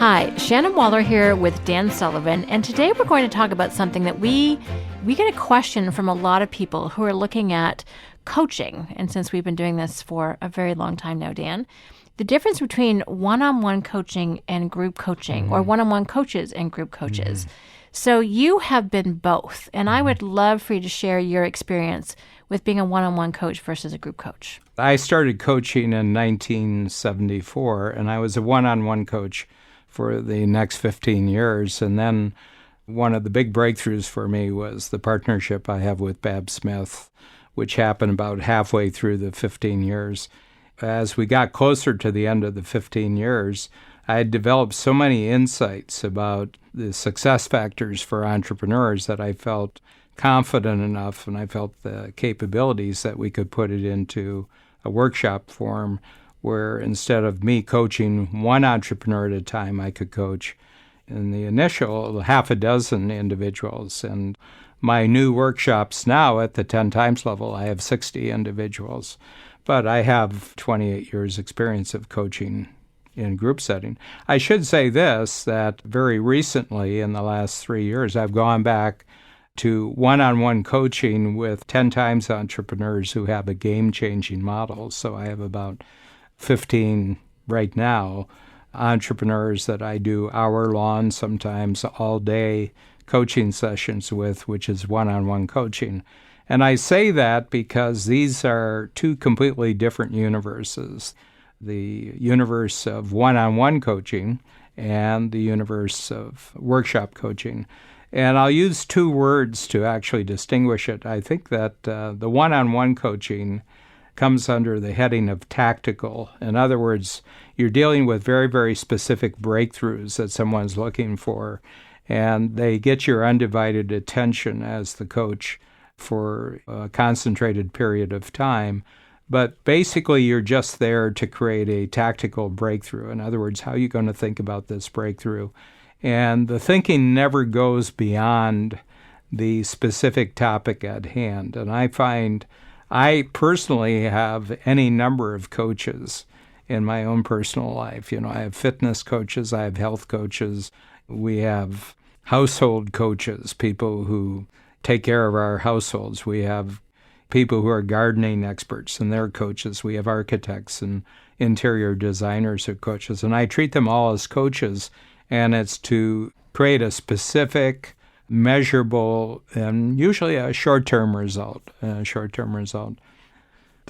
Hi, Shannon Waller here with Dan Sullivan, and today we're going to talk about something that we get a question from a lot of people who are looking at coaching. And since we've been doing this for a very long time now, Dan, the difference between one-on-one coaching and group coaching, or one-on-one coaches and group coaches. So you have been both, and I would love for you to share your experience with being a one-on-one coach versus a group coach. I started coaching in 1974, and I was a one-on-one coach for the next 15 years. And then one of the big breakthroughs for me was the partnership I have with Bab Smith, which happened about halfway through the 15 years. As we got closer to the end of the 15 years, I had developed so many insights about the success factors for entrepreneurs that I felt confident enough, and I felt the capabilities that we could put it into a workshop form where instead of me coaching one entrepreneur at a time, I could coach in the initial half a dozen individuals. And my new workshops now at the 10 times level, I have 60 individuals. But I have 28 years experience of coaching in group setting. I should say this, that very recently in the last 3 years, I've gone back to one-on-one coaching with 10 times entrepreneurs who have a game-changing model. So I have about 15 right now entrepreneurs that I do hour-long, sometimes all-day coaching sessions with, which is one-on-one coaching. And I say that because these are two completely different universes, the universe of one-on-one coaching and the universe of workshop coaching. And I'll use two words to actually distinguish it. I think that the one-on-one coaching comes under the heading of tactical. In other words, you're dealing with very, very specific breakthroughs that someone's looking for, and they get your undivided attention as the coach for a concentrated period of time. But basically, you're just there to create a tactical breakthrough. In other words, how are you going to think about this breakthrough? And the thinking never goes beyond the specific topic at hand. And I find I personally have any number of coaches in my own personal life. You know, I have fitness coaches, I have health coaches, we have household coaches, people who take care of our households. We have people who are gardening experts and they're coaches. We have architects and interior designers who are coaches. And I treat them all as coaches, and it's to create a specific, measurable, and usually a short-term result. The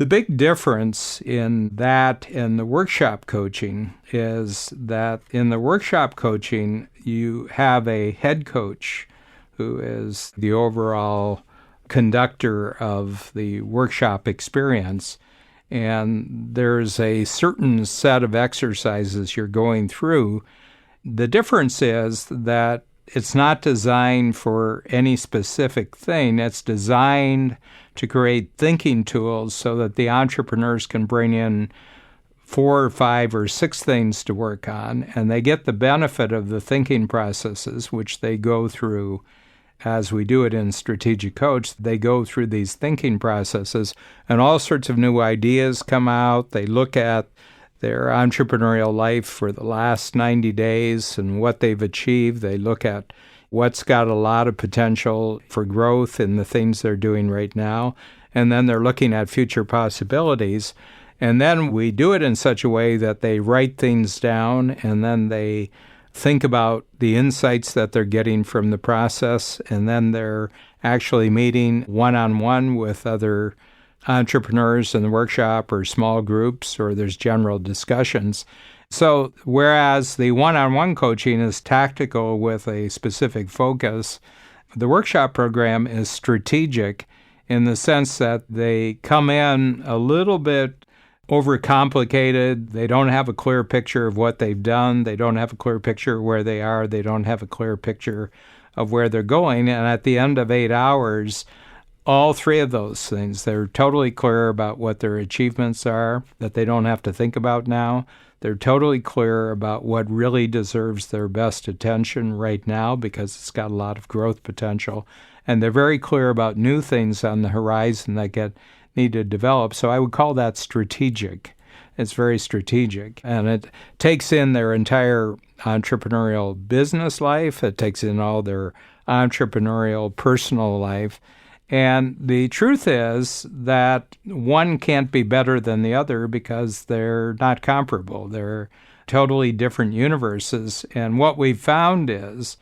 big difference in that and the workshop coaching is that in the workshop coaching, you have a head coach who is the overall conductor of the workshop experience. And there's a certain set of exercises you're going through. The difference is that it's not designed for any specific thing. It's designed to create thinking tools so that the entrepreneurs can bring in 4 or 5 or 6 things to work on, and they get the benefit of the thinking processes, which they go through as we do it in Strategic Coach. They go through these thinking processes, and all sorts of new ideas come out. They look at their entrepreneurial life for the last 90 days and what they've achieved. They look at what's got a lot of potential for growth in the things they're doing right now. And then they're looking at future possibilities. And then we do it in such a way that they write things down, and then they think about the insights that they're getting from the process. And then they're actually meeting one-on-one with other entrepreneurs in the workshop or small groups, or there's general discussions. So whereas the one-on-one coaching is tactical with a specific focus, the workshop program is strategic in the sense that they come in a little bit overcomplicated. They don't have a clear picture of what they've done. They don't have a clear picture of where they are. They don't have a clear picture of where they're going. And at the end of 8 hours, all 3 of those things, they're totally clear about what their achievements are, that they don't have to think about now. They're totally clear about what really deserves their best attention right now because it's got a lot of growth potential. And they're very clear about new things on the horizon that need to develop. So I would call that strategic. It's very strategic. And it takes in their entire entrepreneurial business life. It takes in all their entrepreneurial personal life. And the truth is that one can't be better than the other because they're not comparable. They're totally different universes. And what we've found is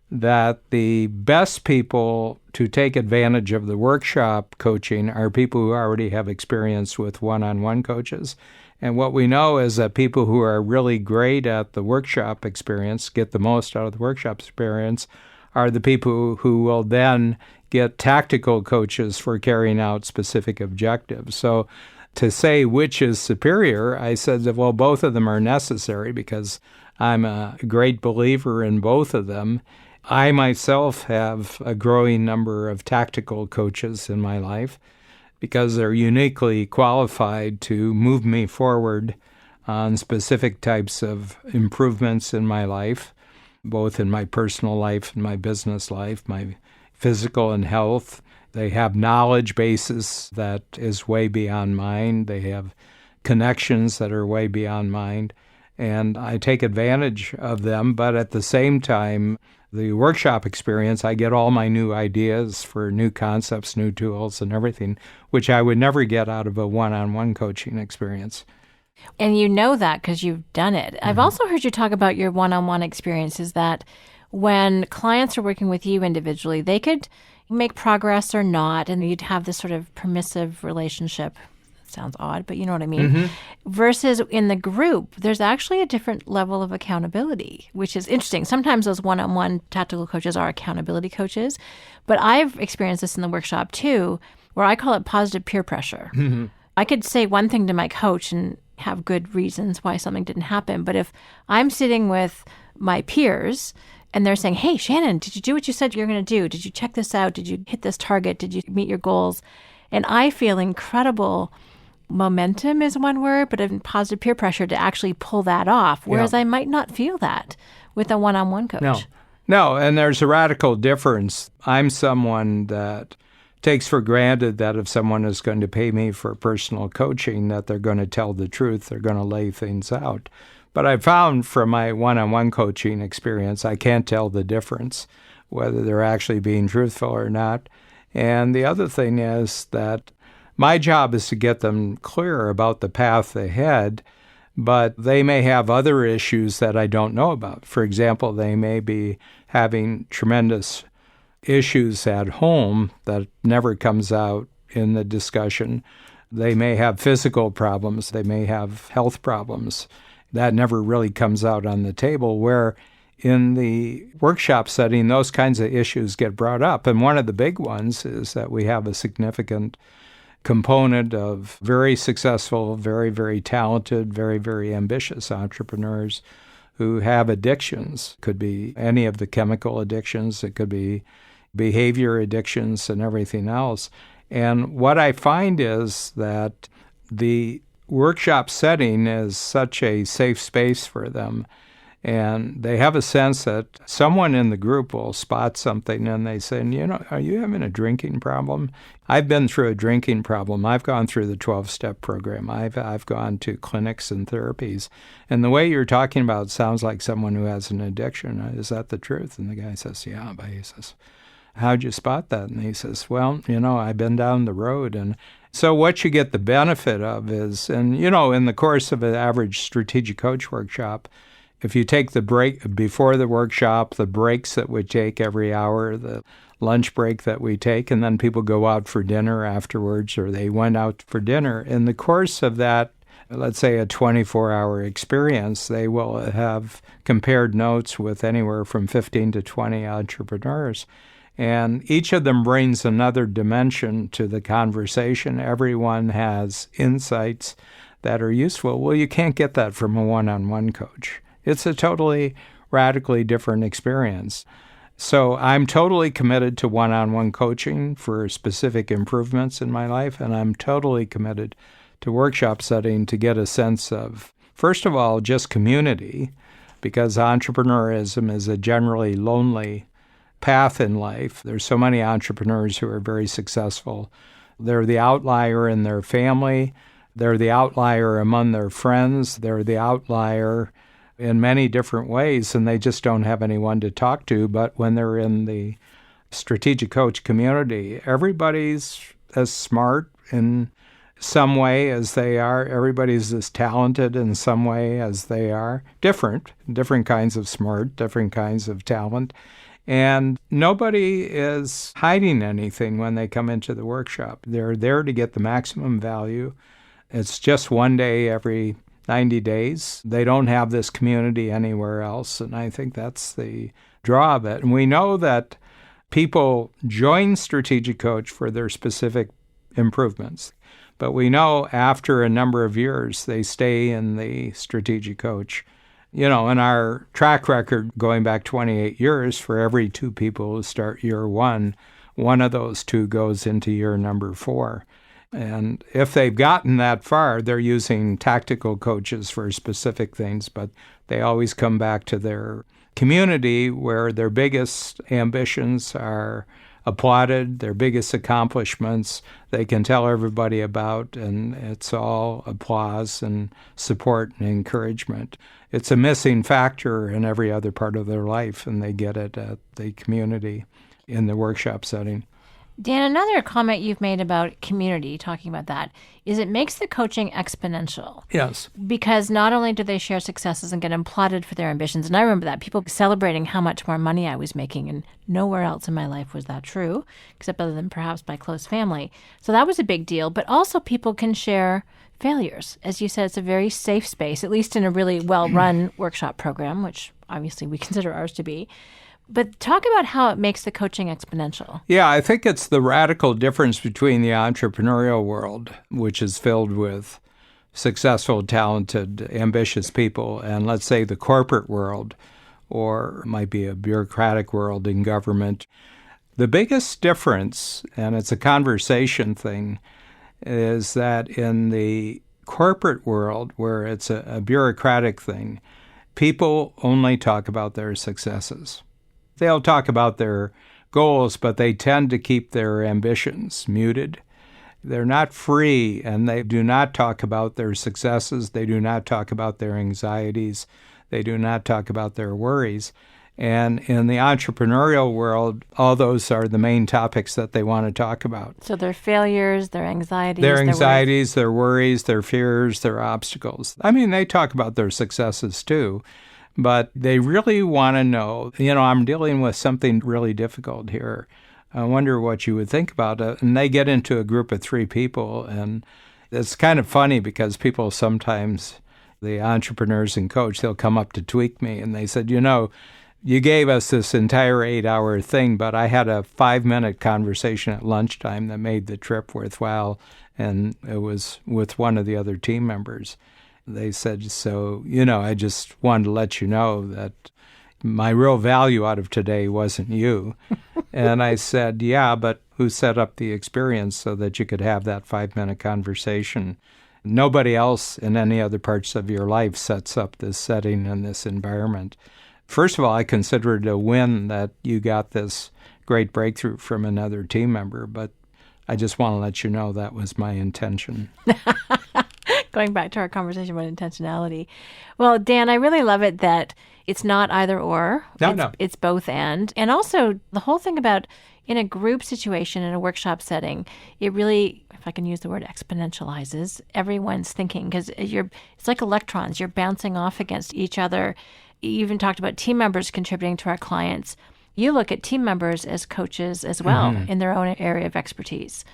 that the best people to take advantage of the workshop coaching are people who already have experience with one-on-one coaches. And what we know is that people who are really great at the workshop experience, get the most out of the workshop experience, are the people who will then get tactical coaches for carrying out specific objectives. So to say which is superior, I said that, well, both of them are necessary because I'm a great believer in both of them. I myself have a growing number of tactical coaches in my life because they're uniquely qualified to move me forward on specific types of improvements in my life, both in my personal life and my business life, my physical and health. They have knowledge bases that is way beyond mine. They have connections that are way beyond mine. And I take advantage of them, but at the same time, the workshop experience, I get all my new ideas for new concepts, new tools, and everything, which I would never get out of a one-on-one coaching experience. And you know that because you've done it. Mm-hmm. I've also heard you talk about your one-on-one experiences that when clients are working with you individually, they could make progress or not, and you'd have this sort of permissive relationship. Sounds odd, but you know what I mean. Mm-hmm. Versus in the group, there's actually a different level of accountability, which is interesting. Sometimes those one-on-one tactical coaches are accountability coaches, but I've experienced this in the workshop too, where I call it positive peer pressure. Mm-hmm. I could say one thing to my coach and have good reasons why something didn't happen, but if I'm sitting with my peers and they're saying, hey, Shannon, did you do what you said you're going to do? Did you check this out? Did you hit this target? Did you meet your goals? And I feel incredible momentum is one word, but in positive peer pressure to actually pull that off, whereas I might not feel that with a one-on-one coach. No, and there's a radical difference. I'm someone that takes for granted that if someone is going to pay me for personal coaching, that they're going to tell the truth, they're going to lay things out. But I found from my one-on-one coaching experience, I can't tell the difference, whether they're actually being truthful or not. And the other thing is that my job is to get them clear about the path ahead, but they may have other issues that I don't know about. For example, they may be having tremendous issues at home that never comes out in the discussion. They may have physical problems. They may have health problems. That never really comes out on the table, where in the workshop setting, those kinds of issues get brought up. And one of the big ones is that we have a significant component of very successful, very, very talented, very, very ambitious entrepreneurs who have addictions. Could be any of the chemical addictions. It could be behavior addictions and everything else. And what I find is that the workshop setting is such a safe space for them. And they have a sense that someone in the group will spot something and they say, are you having a drinking problem? I've been through a drinking problem. I've gone through the 12-step program. I've gone to clinics and therapies. And the way you're talking about sounds like someone who has an addiction. Is that the truth? And the guy says, yeah. But he says, how'd you spot that? And he says, well, I've been down the road. And so what you get the benefit of is, and, in the course of an average strategic coach workshop, if you take the break before the workshop, the breaks that we take every hour, the lunch break that we take, and then people go out for dinner afterwards, or they went out for dinner. In the course of that, let's say a 24-hour experience, they will have compared notes with anywhere from 15 to 20 entrepreneurs. And each of them brings another dimension to the conversation. Everyone has insights that are useful. Well, you can't get that from a one-on-one coach. It's a totally radically different experience. So I'm totally committed to one-on-one coaching for specific improvements in my life, and I'm totally committed to workshop setting to get a sense of, first of all, just community, because entrepreneurism is a generally lonely path in life. There's so many entrepreneurs who are very successful. They're the outlier in their family. They're the outlier among their friends. They're the outlier in many different ways, and they just don't have anyone to talk to. But when they're in the strategic coach community, everybody's as smart in some way as they are. Everybody's as talented in some way as they are. Different kinds of smart, different kinds of talent. And nobody is hiding anything when they come into the workshop. They're there to get the maximum value. It's just one day every 90 days. They don't have this community anywhere else, and I think that's the draw of it. And we know that people join Strategic Coach for their specific improvements, but we know after a number of years they stay in the Strategic Coach. In our track record going back 28 years, for every 2 people who start year one of those 2 goes into year number 4. And if they've gotten that far, they're using tactical coaches for specific things, but they always come back to their community where their biggest ambitions are applauded, their biggest accomplishments they can tell everybody about, and it's all applause and support and encouragement. It's a missing factor in every other part of their life, and they get it at the community in the workshop setting. Dan, another comment you've made about community, talking about that, is it makes the coaching exponential. Yes. Because not only do they share successes and get applauded for their ambitions, and I remember that, people celebrating how much more money I was making, and nowhere else in my life was that true, except other than perhaps my close family. So that was a big deal. But also people can share failures. As you said, it's a very safe space, at least in a really well-run workshop program, which obviously we consider ours to be. But talk about how it makes the coaching exponential. Yeah, I think it's the radical difference between the entrepreneurial world, which is filled with successful, talented, ambitious people, and let's say the corporate world, or it might be a bureaucratic world in government. The biggest difference, and it's a conversation thing, is that in the corporate world, where it's a bureaucratic thing, people only talk about their successes. They'll talk about their goals, but they tend to keep their ambitions muted. They're not free, and they do not talk about their successes. They do not talk about their anxieties. They do not talk about their worries. And in the entrepreneurial world, all those are the main topics that they want to talk about. So their failures, their anxieties. Their worries, their fears, their obstacles. I mean, they talk about their successes too. But they really want to know, I'm dealing with something really difficult here. I wonder what you would think about it. And they get into a group of 3 people, and it's kind of funny because people sometimes, the entrepreneurs and coach, they'll come up to tweak me, and they said, you gave us this entire 8-hour thing, but I had a 5-minute conversation at lunchtime that made the trip worthwhile, and it was with one of the other team members. They said, so, I just wanted to let you know that my real value out of today wasn't you. And I said, yeah, but who set up the experience so that you could have that 5-minute conversation? Nobody else in any other parts of your life sets up this setting and this environment. First of all, I consider it a win that you got this great breakthrough from another team member, but I just want to let you know that was my intention. Going back to our conversation about intentionality. Well, Dan, I really love it that it's not either or. No. It's both and. And also the whole thing about in a group situation, in a workshop setting, it really, if I can use the word, exponentializes everyone's thinking, because it's like electrons. You're bouncing off against each other. You even talked about team members contributing to our clients. You look at team members as coaches as well in their own area of expertise.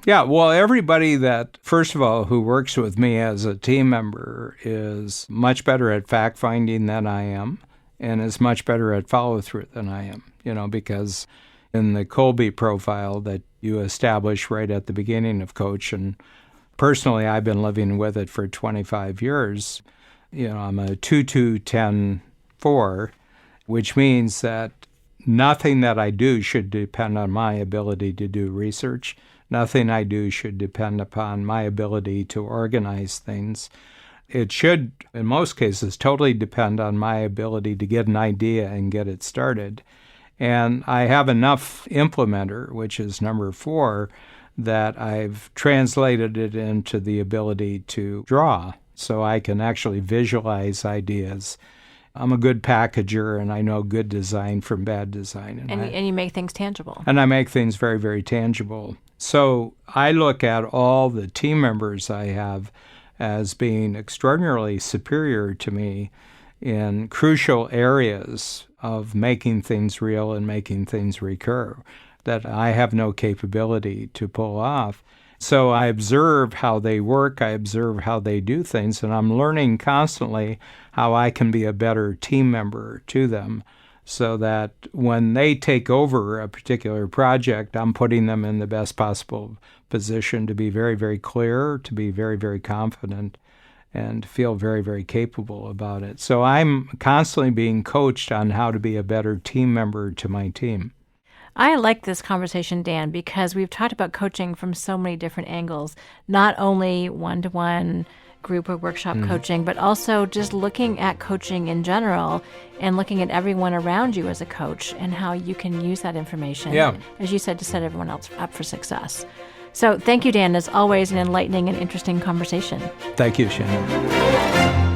Yeah, well, everybody that, first of all, who works with me as a team member is much better at fact-finding than I am, and is much better at follow-through than I am, because in the Colby profile that you establish right at the beginning of Coach, and personally, I've been living with it for 25 years, I'm a 2-2-10-4, which means that nothing that I do should depend on my ability to do research. Nothing I do should depend upon my ability to organize things. It should, in most cases, totally depend on my ability to get an idea and get it started. And I have enough implementer, which is number 4, that I've translated it into the ability to draw. So I can actually visualize ideas I'm a good packager, and I know good design from bad design. And you make things tangible. And I make things very, very tangible. So I look at all the team members I have as being extraordinarily superior to me in crucial areas of making things real and making things recur that I have no capability to pull off. So I observe how they work, I observe how they do things, and I'm learning constantly how I can be a better team member to them so that when they take over a particular project, I'm putting them in the best possible position to be very, very clear, to be very, very confident, and feel very, very capable about it. So I'm constantly being coached on how to be a better team member to my team. I like this conversation, Dan, because we've talked about coaching from so many different angles, not only one-to-one group or workshop coaching, but also just looking at coaching in general and looking at everyone around you as a coach and how you can use that information, as you said, to set everyone else up for success. So thank you, Dan. As always, an enlightening and interesting conversation. Thank you, Shannon.